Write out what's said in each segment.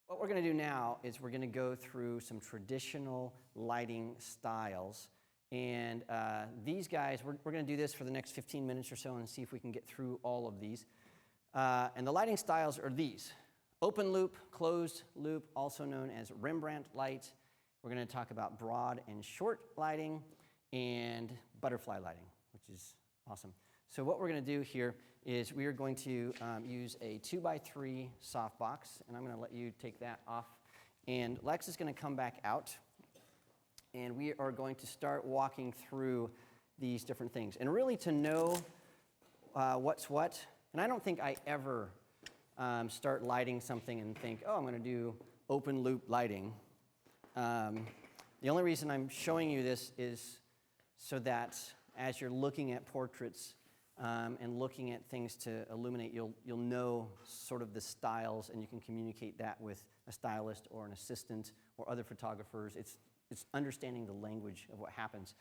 What we're going to do now is we're going to go through some traditional lighting styles. And these guys, we're going to do this for the next 15 minutes or so and see if we can get through all of these. And the lighting styles are these. Open loop, closed loop, also known as Rembrandt light. We're going to talk about broad and short lighting and butterfly lighting, which is awesome. So what we're going to do here is we are going to use a 2x3 softbox, and I'm going to let you take that off. And Lex is going to come back out, and we are going to start walking through these different things. And really to know what's what, and I don't think I ever start lighting something and think, oh, I'm going to do open loop lighting. The only reason I'm showing you this is so that as you're looking at portraits and looking at things to illuminate, you'll know sort of the styles, and you can communicate that with a stylist or an assistant or other photographers. It's understanding the language of what happens.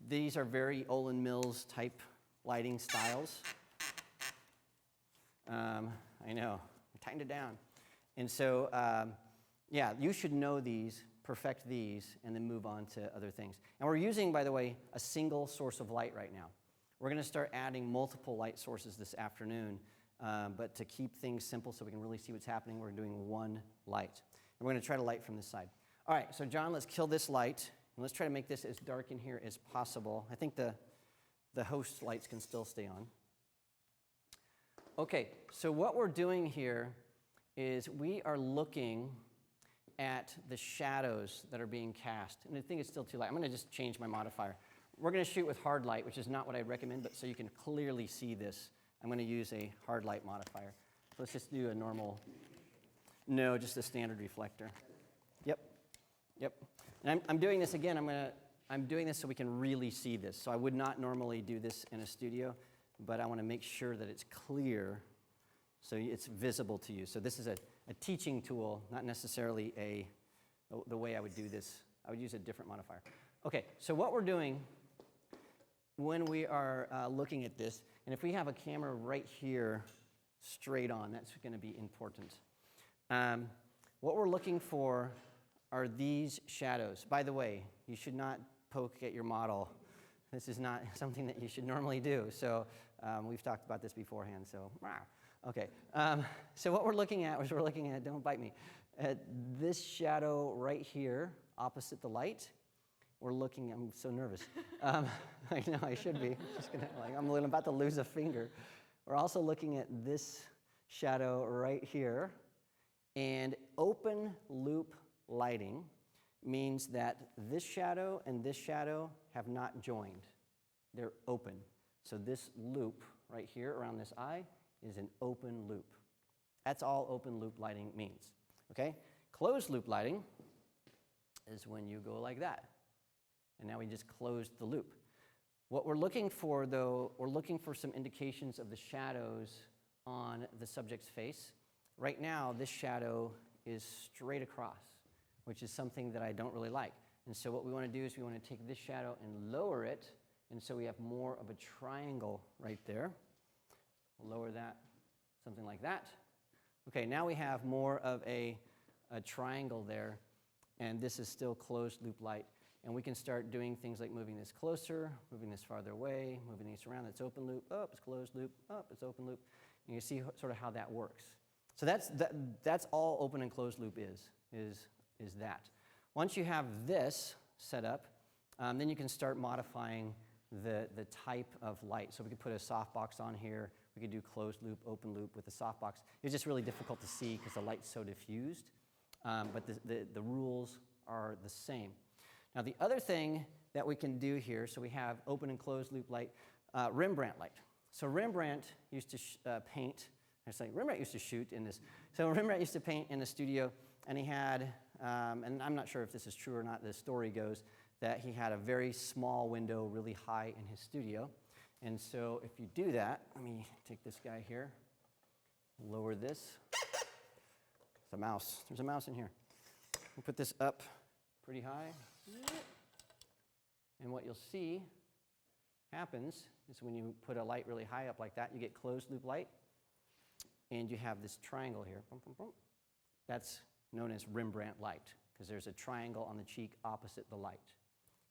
These are very Olin Mills type lighting styles. I know, I tightened it down. And so, yeah, you should know these, perfect these, and then move on to other things. And we're using, by the way, a single source of light right now. We're going to start adding multiple light sources this afternoon, but to keep things simple so we can really see what's happening, we're doing one light. And we're going to try to light from this side. All right, so John, let's kill this light, and let's try to make this as dark in here as possible. I think the host lights can still stay on. Okay, so what we're doing here is we are looking at the shadows that are being cast. And I think it's still too light. I'm going to just change my modifier. We're going to shoot with hard light, which is not what I recommend, but so you can clearly see this, I'm going to use a hard light modifier. So let's just do a normal, no, just a standard reflector. Yep. And I'm doing this again, I'm doing this so we can really see this. So I would not normally do this in a studio, but I want to make sure that it's clear so it's visible to you. So this is a teaching tool, not necessarily the way I would do this. I would use a different modifier. Okay, so what we're doing when we are looking at this, and if we have a camera right here straight on, that's going to be important. What we're looking for are these shadows. By the way, you should not poke at your model. This is not something that you should normally do. So we've talked about this beforehand, so okay. So what we're looking at is don't bite me, at this shadow right here opposite the light. We're looking, I'm so nervous. I know I should be. I'm about to lose a finger. We're also looking at this shadow right here. And open loop lighting means that this shadow and this shadow have not joined. They're open. So this loop right here around this eye is an open loop. That's all open loop lighting means. Okay? Closed loop lighting is when you go like that. And now we just closed the loop. What we're looking for, though, we're looking for some indications of the shadows on the subject's face. Right now, this shadow is straight across, which is something that I don't really like. And so what we want to do is we want to take this shadow and lower it, and so we have more of a triangle right there. We'll lower that, something like that. Okay, now we have more of a triangle there, and this is still closed loop light. And we can start doing things like moving this closer, moving this farther away, moving these around. That's open loop, up, it's closed loop, up, it's open loop. And you see sort of how that works. So that's all open and closed loop is that. Once you have this set up, then you can start modifying the type of light. So we could put a softbox on here. We could do closed loop, open loop with the softbox. It's just really difficult to see because the light's so diffused. But the rules are the same. Now the other thing that we can do here, so we have open and closed loop light, Rembrandt light. So Rembrandt used to paint. Rembrandt used to shoot in this. So Rembrandt used to paint in the studio, and he had, and I'm not sure if this is true or not, the story goes that he had a very small window really high in his studio. And so if you do that, let me take this guy here, lower this. It's a mouse. There's a mouse in here. We'll put this up pretty high. And what you'll see happens is when you put a light really high up like that, you get closed loop light. And you have this triangle here. Boom, boom, boom. That's known as Rembrandt light, because there's a triangle on the cheek opposite the light.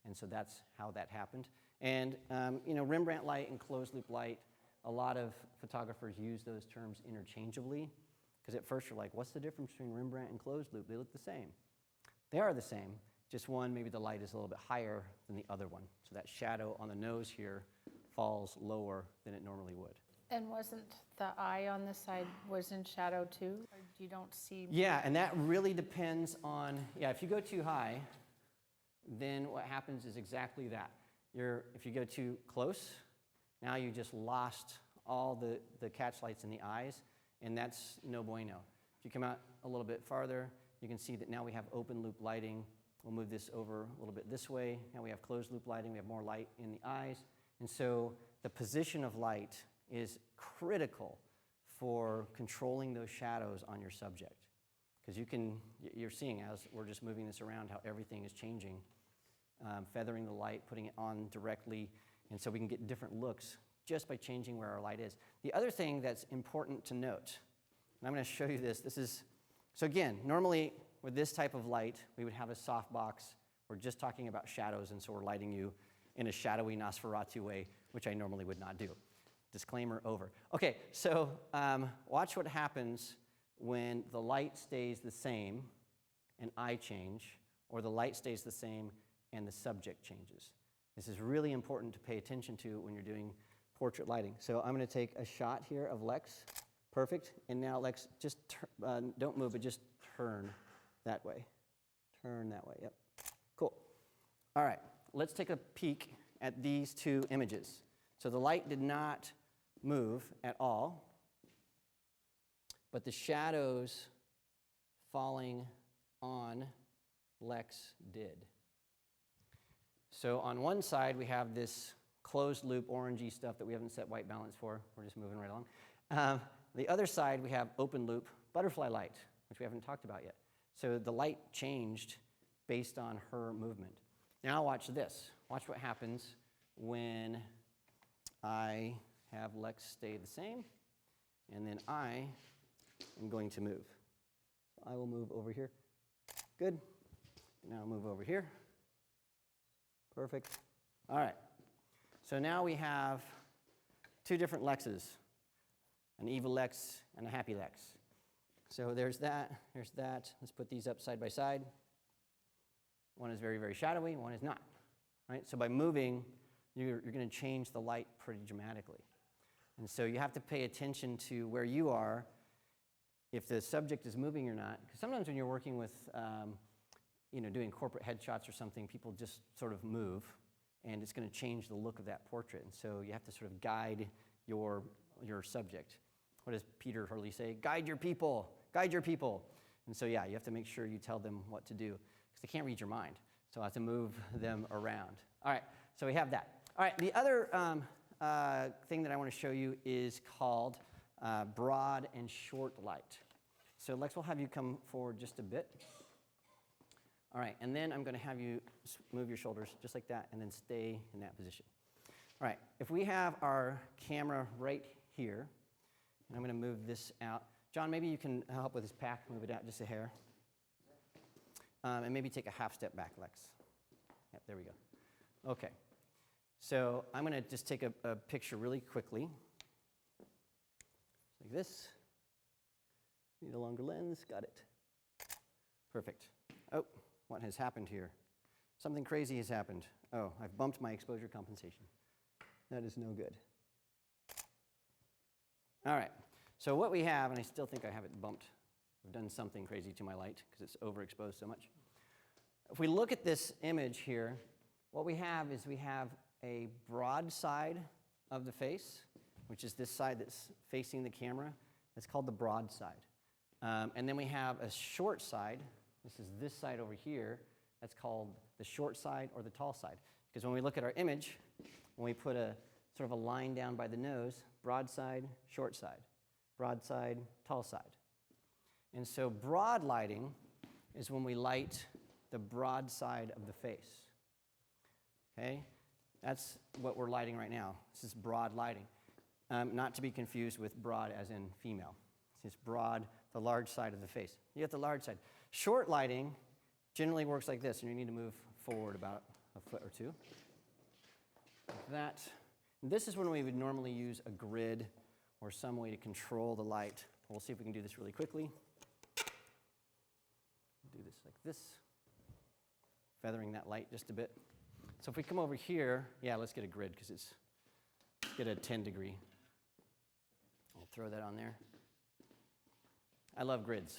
And so that's how that happened. And Rembrandt light and closed loop light, a lot of photographers use those terms interchangeably, because at first you're like, what's the difference between Rembrandt and closed loop? They look the same. They are the same, just one, maybe the light is a little bit higher than the other one. So that shadow on the nose here falls lower than it normally would. And wasn't the eye on the side was in shadow too? Or you don't see? Yeah, and that really depends on, if you go too high, then what happens is exactly that. If you go too close, now you just lost all the catch lights in the eyes, and that's no bueno. If you come out a little bit farther, you can see that now we have open loop lighting. We'll move this over a little bit this way. Now we have closed loop lighting. We have more light in the eyes. And so the position of light is critical for controlling those shadows on your subject. Because you're seeing as we're just moving this around how everything is changing, feathering the light, putting it on directly, and so we can get different looks just by changing where our light is. The other thing that's important to note, and I'm going to show you this, so again, normally with this type of light, we would have a softbox. We're just talking about shadows, and so we're lighting you in a shadowy Nosferatu way, which I normally would not do. Disclaimer over. Okay, so watch what happens when the light stays the same and I change, or the light stays the same and the subject changes. This is really important to pay attention to when you're doing portrait lighting. So I'm going to take a shot here of Lex. Perfect. And now Lex, just don't move, but just turn that way. Turn that way. Yep. Cool. All right. Let's take a peek at these two images. So the light did not move at all, but the shadows falling on Lex did. So on one side, we have this closed loop orangey stuff that we haven't set white balance for. We're just moving right along. The other side, we have open loop butterfly light, which we haven't talked about yet. So the light changed based on her movement. Now watch this. Watch what happens when I have Lex stay the same, and then I am going to move. So I will move over here. Good. Now move over here. Perfect. All right. So now we have two different Lexes, an evil Lex and a happy Lex. So there's that, there's that. Let's put these up side by side. One is very, very shadowy, one is not. Right? So by moving, you're going to change the light pretty dramatically. And so you have to pay attention to where you are, if the subject is moving or not. Because sometimes when you're working with, doing corporate headshots or something, people just sort of move, and it's going to change the look of that portrait. And so you have to sort of guide your subject. What does Peter Hurley say? Guide your people. Guide your people. And so, you have to make sure you tell them what to do, because they can't read your mind. So I have to move them around. All right, so we have that. All right, the other thing that I want to show you is called broad and short light. So Lex, we'll have you come forward just a bit. All right, and then I'm going to have you move your shoulders just like that and then stay in that position. All right, if we have our camera right here, and I'm going to move this out. John, maybe you can help with this pack, move it out just a hair. And maybe take a half step back, Lex. Yep, there we go. Okay, so I'm going to just take a picture really quickly. Like this. Need a longer lens, got it. Perfect. Oh, what has happened here? Something crazy has happened. Oh, I've bumped my exposure compensation. That is no good. All right, so what we have, and I still think I have it bumped. I've done something crazy to my light because it's overexposed so much. If we look at this image here, what we have is we have a broad side of the face, which is this side that's facing the camera. That's called the broad side. And then we have a short side. This is this side over here. That's called the short side or the tall side. Because when we look at our image, when we put a sort of a line down by the nose, broad side, short side, broad side, tall side. And so broad lighting is when we light the broad side of the face. Okay? That's what we're lighting right now. This is broad lighting. Not to be confused with broad as in female. It's broad, the large side of the face. You get the large side. Short lighting generally works like this, and you need to move forward about a foot or two. Like that. And this is when we would normally use a grid or some way to control the light. We'll see if we can do this really quickly. Do this like this, feathering that light just a bit. So if we come over here, yeah, let's get a grid because let's get a 10 degree. I'll throw that on there. I love grids.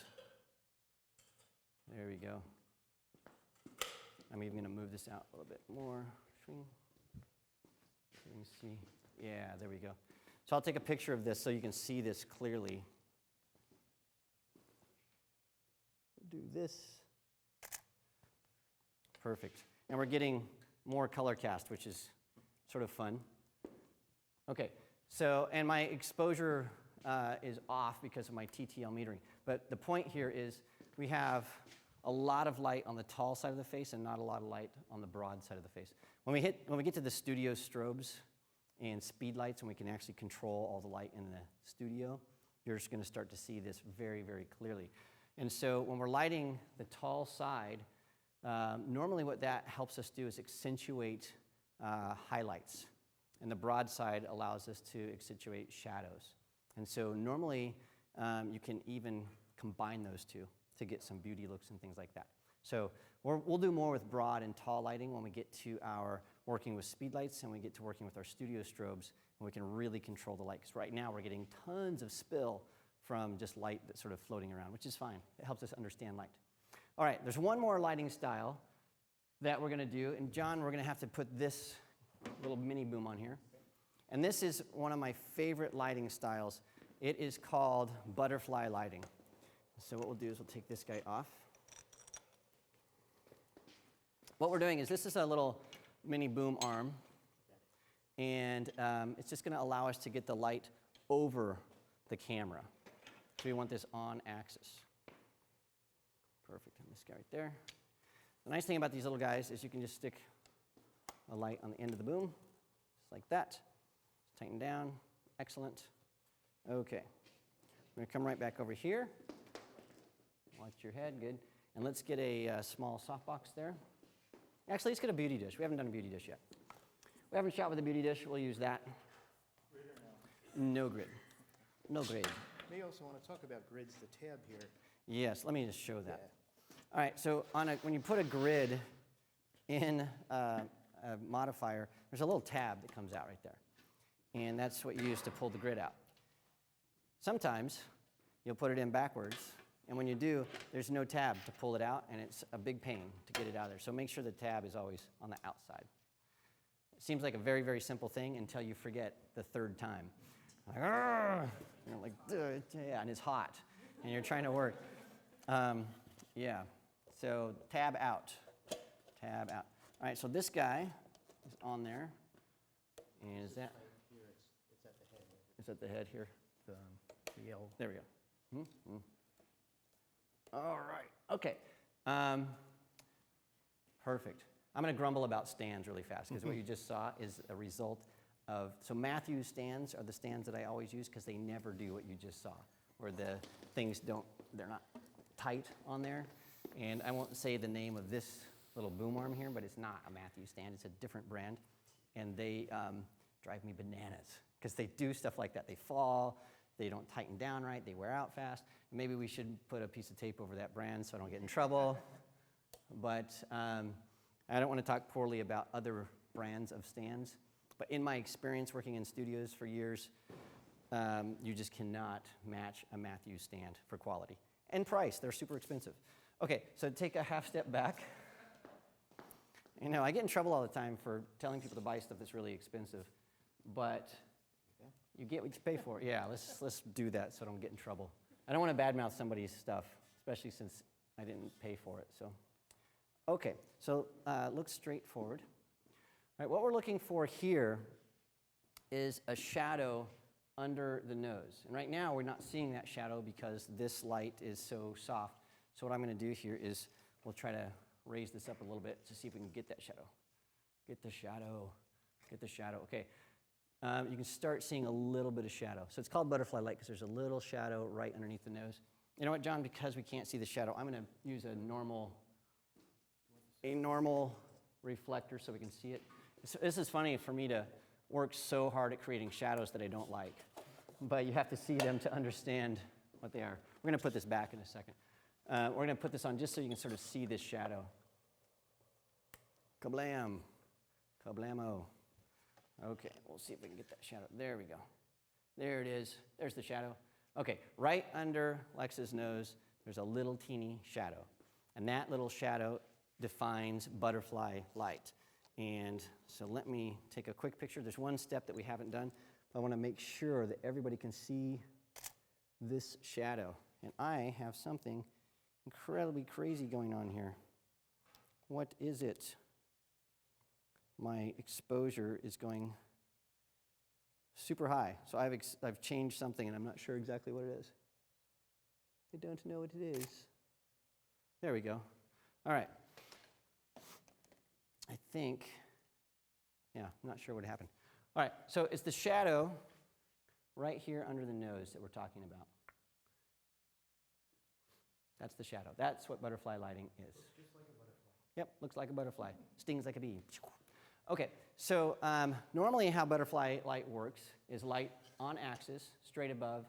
There we go. I'm even going to move this out a little bit more. Let me see. Yeah, there we go. So I'll take a picture of this so you can see this clearly. Do this. Perfect. And we're getting more color cast, which is sort of fun. Okay, so, and my exposure is off because of my TTL metering. But the point here is we have a lot of light on the tall side of the face and not a lot of light on the broad side of the face. When we get to the studio strobes and speed lights and we can actually control all the light in the studio, you're just going to start to see this very, very clearly. And so when we're lighting the tall side, normally what that helps us do is accentuate highlights. And the broad side allows us to accentuate shadows. And so normally you can even combine those two to get some beauty looks and things like that. So we'll do more with broad and tall lighting when we get to our working with speed lights and we get to working with our studio strobes, and we can really control the light. Because right now we're getting tons of spill from just light that's sort of floating around, which is fine. It helps us understand light. All right, there's one more lighting style that we're going to do. And John, we're going to have to put this little mini boom on here. And this is one of my favorite lighting styles. It is called butterfly lighting. So what we'll do is we'll take this guy off. What we're doing is this is a little mini boom arm. And it's just going to allow us to get the light over the camera. So we want this on axis. Perfect. And this guy right there. The nice thing about these little guys is you can just stick a light on the end of the boom, just like that. Tighten down. Excellent. Okay. I'm going to come right back over here. Watch your head. Good. And let's get a small softbox there. Actually, let's get a beauty dish. We haven't done a beauty dish yet. We haven't shot with a beauty dish. We'll use that. Grid or no? No grid. No grid. May also want to talk about grids, the tab here. Yes, let me just show that. Yeah. All right, so when you put a grid in a modifier, there's a little tab that comes out right there. And that's what you use to pull the grid out. Sometimes you'll put it in backwards, and when you do, there's no tab to pull it out, and it's a big pain to get it out of there. So make sure the tab is always on the outside. It seems like a very, very simple thing until you forget the third time. Like, you're like, yeah, and it's hot, and you're trying to work. Yeah, so tab out, tab out. All right, so this guy is on there, and is that? Here, it's at the head. It's at the head here. The yellow. There we go. All right, okay. Perfect. I'm going to grumble about stands really fast because what you just saw is a result of, so Matthews stands are the stands that I always use because they never do what you just saw, where the things they're not tight on there. And I won't say the name of this little boom arm here, but it's not a Matthews stand, it's a different brand. And they drive me bananas because they do stuff like that. They fall, they don't tighten down right, they wear out fast. Maybe we should put a piece of tape over that brand so I don't get in trouble. But I don't want to talk poorly about other brands of stands. But in my experience working in studios for years, you just cannot match a Matthews stand for quality. And price, they're super expensive. Okay, so take a half step back. You know, I get in trouble all the time for telling people to buy stuff that's really expensive, but you get what you pay for. Yeah, let's do that so I don't get in trouble. I don't want to badmouth somebody's stuff, especially since I didn't pay for it. So, okay, so look straight forward. All right, what we're looking for here is a shadow under the nose. And right now we're not seeing that shadow because this light is so soft. So what I'm going to do here is we'll try to raise this up a little bit to see if we can get that shadow. Get the shadow. Get the shadow. Okay. you can start seeing a little bit of shadow. So it's called butterfly light because there's a little shadow right underneath the nose. You know what, John? Because we can't see the shadow, I'm going to use a normal reflector so we can see it. This is funny for me to work so hard at creating shadows that I don't like. But you have to see them to understand what they are. We're going to put this back in a second. We're going to put this on just so you can sort of see this shadow. Kablam. Kablamo. Okay, we'll see if we can get that shadow. There we go. There it is. There's the shadow. Okay, right under Lex's nose, there's a little teeny shadow. And that little shadow defines butterfly light. And so let me take a quick picture. There's one step that we haven't done. I want to make sure that everybody can see this shadow. And I have something incredibly crazy going on here. What is it? My exposure is going super high. So I've changed something, and I'm not sure exactly what it is. I don't know what it is. There we go. All right. I think, yeah, I'm not sure what happened. All right, so it's the shadow right here under the nose that we're talking about. That's the shadow. That's what butterfly lighting is. Looks just like a butterfly. Yep, looks like a butterfly. Stings like a bee. Okay, so normally how butterfly light works is light on axis, straight above,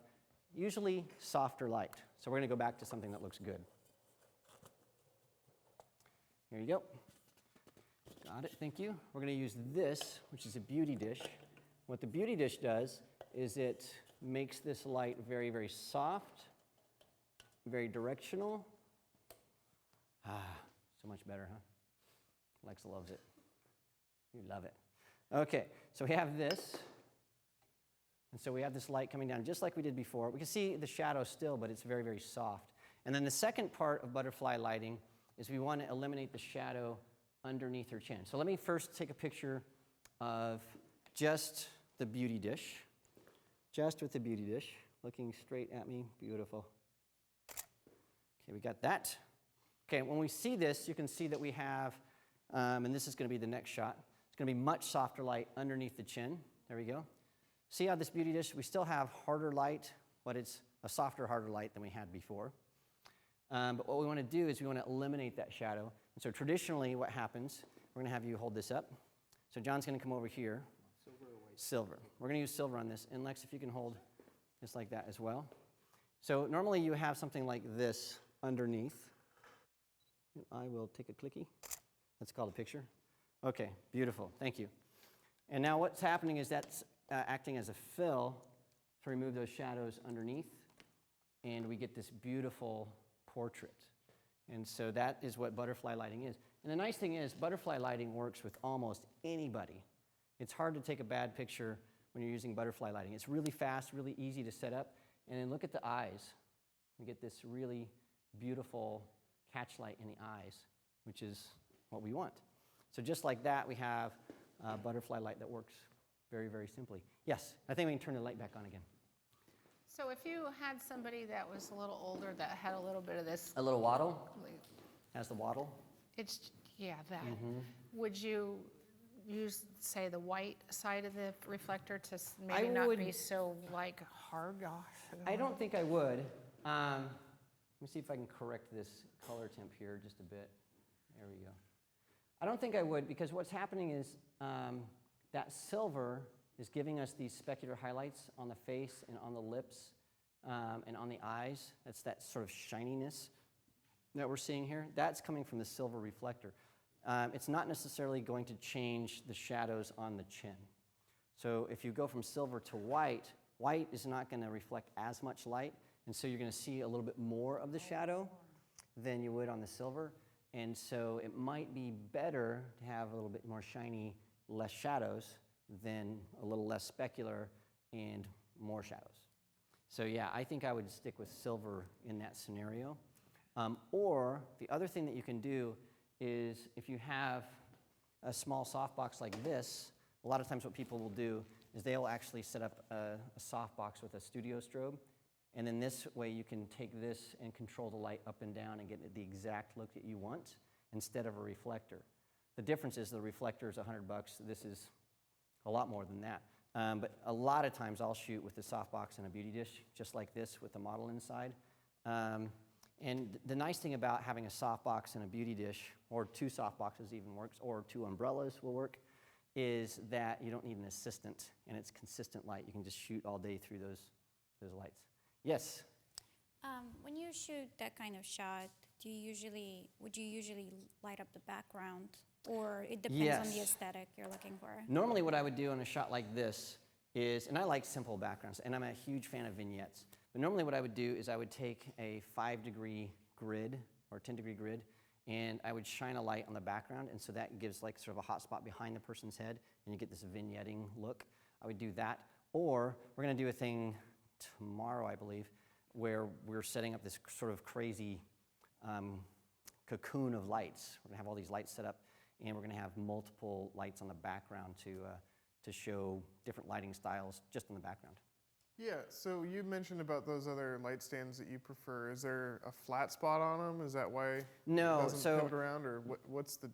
usually softer light. So we're going to go back to something that looks good. Here you go. Got it, thank you. We're going to use this, which is a beauty dish. What the beauty dish does is it makes this light very, very soft, very directional. So much better, huh? Lex loves it. You love it. Okay, so we have this. And so we have this light coming down just like we did before. We can see the shadow still, but it's very, very soft. And then the second part of butterfly lighting is we want to eliminate the shadow underneath her chin. So let me first take a picture of just the beauty dish. Just with the beauty dish, looking straight at me. Beautiful. Okay, we got that. Okay, when we see this, you can see that we have, and this is going to be the next shot, it's going to be much softer light underneath the chin. There we go. See how this beauty dish, we still have harder light, but it's a softer, harder light than we had before. But what we want to do is we want to eliminate that shadow. And so traditionally what happens, we're going to have you hold this up. So John's going to come over here. Silver or white? Silver. We're going to use silver on this. And Lex, if you can hold just like that as well. So normally you have something like this underneath. And I will take a clicky. That's called a picture. Okay, beautiful. Thank you. And now what's happening is that's acting as a fill to remove those shadows underneath. And we get this beautiful portrait. And so that is what butterfly lighting is. And the nice thing is butterfly lighting works with almost anybody. It's hard to take a bad picture when you're using butterfly lighting. It's really fast, really easy to set up. And then look at the eyes. We get this really beautiful catch light in the eyes, which is what we want. So just like that, we have butterfly light that works very, very simply. Yes, I think we can turn the light back on again. So if you had somebody that was a little older that had a little bit of this, A little waddle. Has the waddle. yeah, that. Would you use, say, the white side of the reflector to maybe not be so like hard? I don't think I would. Let me see if I can correct this color temp here just a bit. There we go. I don't think I would, because what's happening is that silver is giving us these specular highlights on the face and on the lips and on the eyes. That's that sort of shininess that we're seeing here. That's coming from the silver reflector. It's not necessarily going to change the shadows on the chin. So if you go from silver to white, white is not going to reflect as much light, and so you're going to see a little bit more of the shadow than you would on the silver. And so it might be better to have a little bit more shiny, less shadows than a little less specular and more shadows. So yeah, I think I would stick with silver in that scenario. Or the other thing that you can do is if you have a small softbox like this, a lot of times what people will do is they'll actually set up a softbox with a studio strobe. And then this way you can take this and control the light up and down and get the exact look that you want instead of a reflector. The difference is the reflector is $100. This is a lot more than that. But a lot of times I'll shoot with a softbox and a beauty dish, just like this with the model inside. And the nice thing about having a softbox and a beauty dish, or 2 softboxes even works, or 2 umbrellas will work, is that you don't need an assistant, and it's consistent light. You can just shoot all day through those lights. Yes? When you shoot that kind of shot, would you usually light up the background, or it depends on the aesthetic you're looking for? Normally what I would do on a shot like this is, and I like simple backgrounds, and I'm a huge fan of vignettes, but normally what I would do is I would take a 5-degree grid or 10-degree grid, and I would shine a light on the background, and so that gives like sort of a hot spot behind the person's head, and you get this vignetting look. I would do that, or we're gonna do a thing tomorrow, I believe, where we're setting up this sort of crazy cocoon of lights. We're gonna have all these lights set up, and we're gonna have multiple lights on the background to show different lighting styles just in the background. Yeah, so you mentioned about those other light stands that you prefer. Is there a flat spot on them? Is that why it doesn't pivot around, or what's the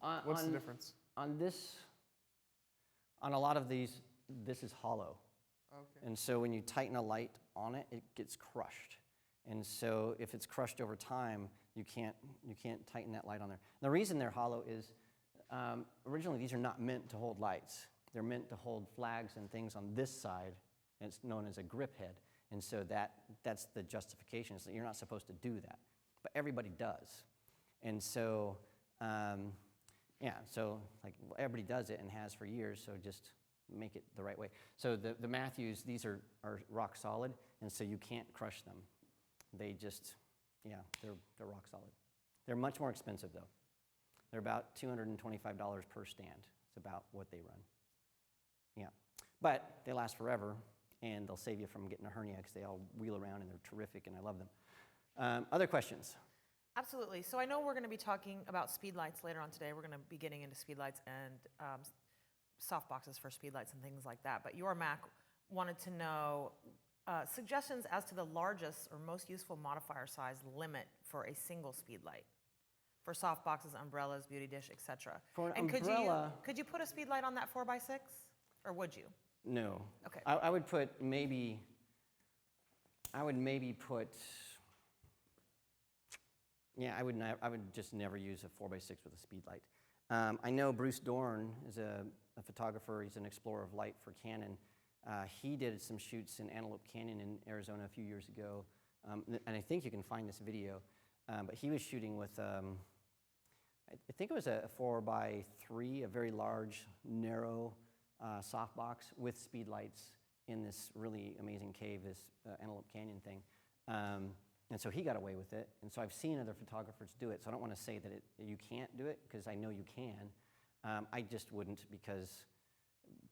difference? On a lot of these, this is hollow. Okay. And so when you tighten a light on it, it gets crushed. And so if it's crushed over time, you can't tighten that light on there. The reason they're hollow is originally these are not meant to hold lights. They're meant to hold flags and things on this side, and it's known as a grip head. And so that's the justification, is that you're not supposed to do that. But everybody does. And so, so like everybody does it and has for years, so just make it the right way. So the Matthews, these are rock solid, and so you can't crush them. They just, they're rock solid. They're much more expensive though. They're about $225 per stand. It's about what they run. Yeah, but they last forever, and they'll save you from getting a hernia because they all wheel around and they're terrific, and I love them. Other questions? Absolutely. So I know we're going to be talking about speed lights later on today. We're going to be getting into speed lights and soft boxes for speed lights and things like that. But your Mac wanted to know suggestions as to the largest or most useful modifier size limit for a single speed light for soft boxes, umbrellas, beauty dish, etc. For an and umbrella, could you put a speed light on that 4x6, or would you? no. Okay. I would put maybe. I would maybe put. Yeah, I would just never use a 4x6 with a speed light. I know Bruce Dorn is a photographer. He's an explorer of light for Canon. He did some shoots in Antelope Canyon in Arizona a few years ago, and I think you can find this video. But he was shooting with, I think it was a 4x3, a very large, narrow softbox with speed lights in this really amazing cave, this Antelope Canyon thing. And so he got away with it. And so I've seen other photographers do it. So I don't want to say that you can't do it, because I know you can. I just wouldn't, because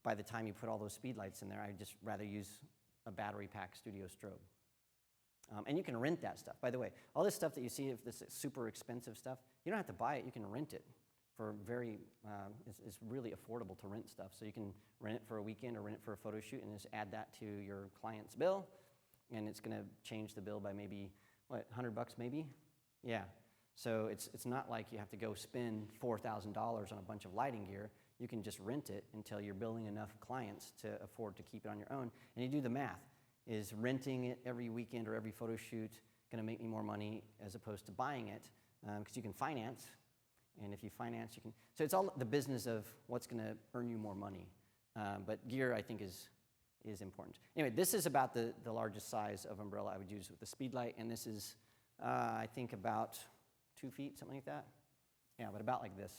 by the time you put all those speed lights in there, I'd just rather use a battery pack studio strobe. And you can rent that stuff. By the way, all this stuff that you see, if this is super expensive stuff, you don't have to buy it. You can rent it for it's really affordable to rent stuff. So you can rent it for a weekend or rent it for a photo shoot and just add that to your client's bill. And it's going to change the bill by maybe, what, $100 maybe? Yeah. So it's not like you have to go spend $4,000 on a bunch of lighting gear. You can just rent it until you're building enough clients to afford to keep it on your own. And you do the math. Is renting it every weekend or every photo shoot going to make me more money as opposed to buying it? Because you can finance, and if you finance, you can. So it's all the business of what's going to earn you more money. But gear, I think, is important. Anyway, this is about the largest size of umbrella I would use with the speed light, and this is, I think, about 2 feet, something like that. Yeah, but about like this.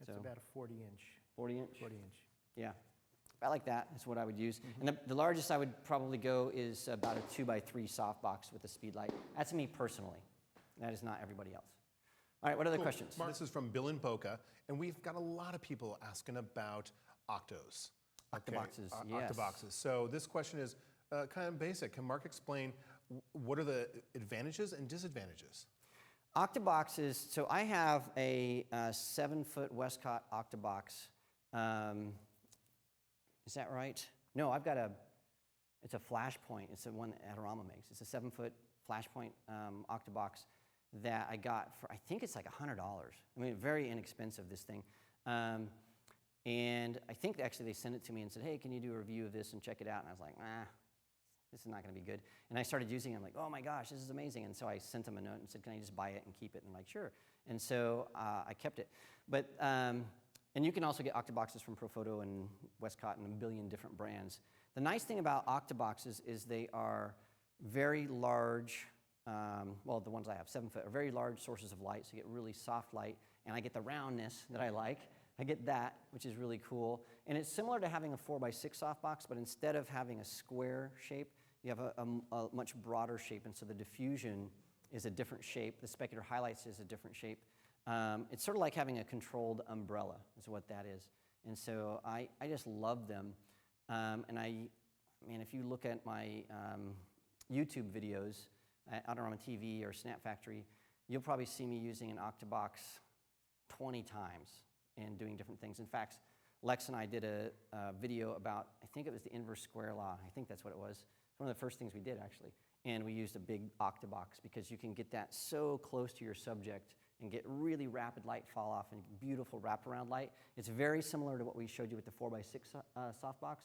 It's So, about a 40-inch. 40 inch? 40 inch. Yeah. About like that is what I would use. And the largest I would probably go is about a 2x3 softbox with a speed light. That's me personally. That is not everybody else. All right, what other questions? This is from Bill in Boca, and we've got a lot of people asking about octos. Octoboxes, yes. Octoboxes. So this question is kind of basic. Can Mark explain what are the advantages and disadvantages? Octoboxes, so I have a 7-foot Westcott octobox. Is that right? No, I've got it's a Flashpoint. It's the one that Adorama makes. It's a 7-foot Flashpoint octobox that I got for, I think it's like $100. I mean, very inexpensive, this thing. And I think actually they sent it to me and said, hey, can you do a review of this and check it out? And I was like, nah, this is not going to be good. And I started using it. I'm like, oh my gosh, this is amazing. And so I sent them a note and said, can I just buy it and keep it? And they're like, sure. And so I kept it. But, and you can also get Octaboxes from Profoto and Westcott and a billion different brands. The nice thing about Octaboxes is they are very large, well, the ones I have, 7 foot, are very large sources of light, so you get really soft light, and I get the roundness that I like. I get that, which is really cool. And it's similar to having a 4x6 softbox, but instead of having a square shape, you have a much broader shape, and so the diffusion is a different shape. The specular highlights is a different shape. It's sort of like having a controlled umbrella is what that is. And so I just love them. And I mean, if you look at my YouTube videos, Autorama TV or Snap Factory, you'll probably see me using an Octabox 20 times and doing different things. In fact, Lex and I did a video about, I think it was the inverse square law. I think that's what it was. It's one of the first things we did, actually. And we used a big Octabox because you can get that so close to your subject and get really rapid light fall off and beautiful wraparound light. It's very similar to what we showed you with the 4x6 softbox,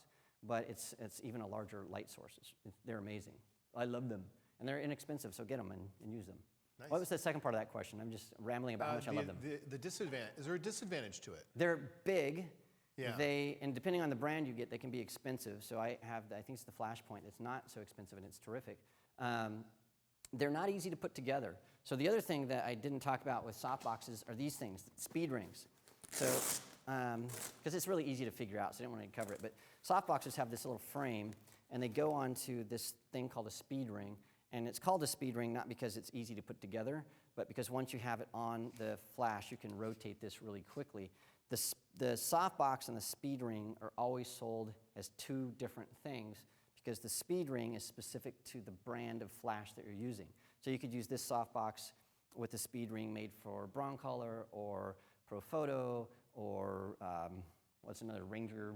but it's even a larger light source. They're amazing. I love them. And they're inexpensive, so get them and use them. Nice. What was the second part of that question? I'm just rambling about how much I love them. The disadvantage, is there a disadvantage to it? They're big. Yeah. And depending on the brand you get, they can be expensive. So I think it's the Flashpoint that's not so expensive and it's terrific. They're not easy to put together. So the other thing that I didn't talk about with softboxes are these things, speed rings. So, because it's really easy to figure out, so I didn't want to cover it. But softboxes have this little frame, and they go onto this thing called a speed ring. And it's called a speed ring not because it's easy to put together, but because once you have it on the flash, you can rotate this really quickly. The softbox and the speed ring are always sold as two different things because the speed ring is specific to the brand of flash that you're using. So you could use this softbox with the speed ring made for Broncolor or Profoto or what's another, Ranger,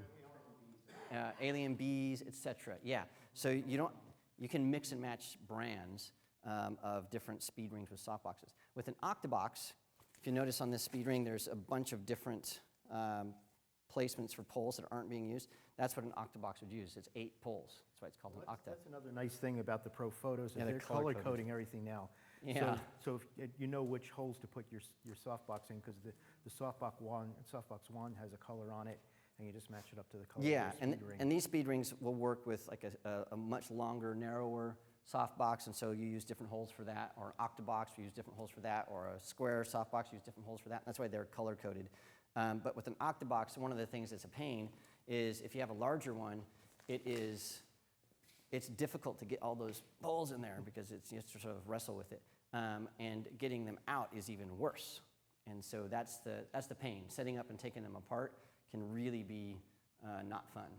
Alien Bees, etc. Yeah, so you can mix and match brands of different speed rings with softboxes. With an Octabox, if you notice on this speed ring, there's a bunch of different placements for poles that aren't being used. That's what an Octabox would use. It's 8 poles. That's why it's called an Octa. That's another nice thing about the Pro Photos is Yeah, they're color color coded. coding everything now. Yeah. So if you know which holes to put your softbox in because the softbox one has a color on it, and you just match it up to the color Yeah, of the speed ring. and these speed rings will work with like a much longer, narrower softbox, and so you use different holes for that, or an Octabox, you use different holes for that, or a square softbox, you use different holes for that. That's why they're color-coded. But with an Octabox, one of the things that's a pain is if you have a larger one, it's difficult to get all those holes in there because you have to sort of wrestle with it. And getting them out is even worse. And so that's the pain. Setting up and taking them apart can really be not fun.